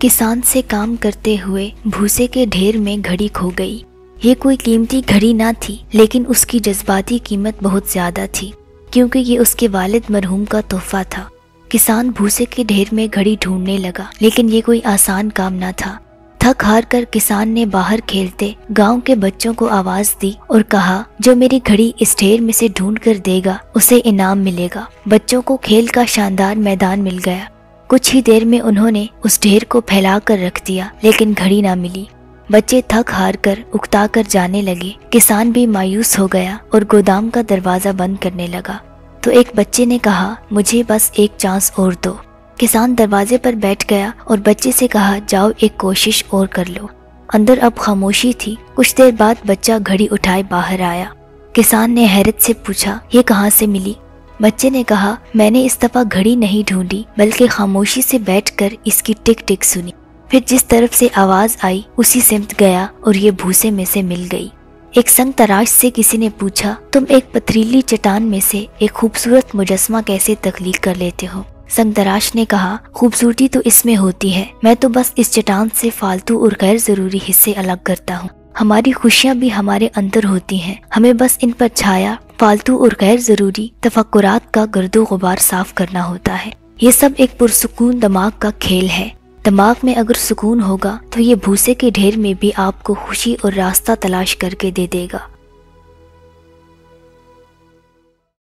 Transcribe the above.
किसान से काम करते हुए भूसे के ढेर में घड़ी खो गई। ये कोई कीमती घड़ी ना थी, लेकिन उसकी जज्बाती कीमत बहुत ज्यादा थी, क्योंकि ये उसके वालिद मरहूम का तोहफा था। किसान भूसे के ढेर में घड़ी ढूंढने लगा, लेकिन ये कोई आसान काम ना था। थक हार कर किसान ने बाहर खेलते गांव के बच्चों को आवाज दी और कहा, जो मेरी घड़ी इस ढेर में से ढूंढ कर देगा उसे इनाम मिलेगा। बच्चों को खेल का शानदार मैदान मिल गया। कुछ ही देर में उन्होंने उस ढेर को फैला कर रख दिया, लेकिन घड़ी ना मिली। बच्चे थक हार कर उकता कर जाने लगे। किसान भी मायूस हो गया और गोदाम का दरवाजा बंद करने लगा। तो एक बच्चे ने कहा, मुझे बस एक चांस और दो। किसान दरवाजे पर बैठ गया और बच्चे से कहा, जाओ एक कोशिश और कर लो। अंदर अब खामोशी थी। कुछ देर बाद बच्चा घड़ी उठाए बाहर आया। किसान ने हैरत से पूछा, ये कहाँ से मिली? बच्चे ने कहा, मैंने इस दफा घड़ी नहीं ढूंढी, बल्कि खामोशी से बैठकर इसकी टिक टिक सुनी। फिर जिस तरफ से आवाज आई उसी सिमत गया और ये भूसे में से मिल गई। एक संग तराश से किसी ने पूछा, तुम एक पथरीली चट्टान में से एक खूबसूरत मुजस्मा कैसे तख्लीक कर लेते हो? संग तराश ने कहा, खूबसूरती तो इसमें होती है, मैं तो बस इस चट्टान से फालतू और गैर जरूरी हिस्से अलग करता हूँ। हमारी खुशियाँ भी हमारे अंदर होती हैं, हमें बस इन पर छाया फालतू और गैर जरूरी तफक्कुरात का गर्दो गुबार साफ करना होता है। ये सब एक पुरसुकून दिमाग का खेल है। दिमाग में अगर सुकून होगा तो ये भूसे के ढेर में भी आपको खुशी और रास्ता तलाश करके दे देगा।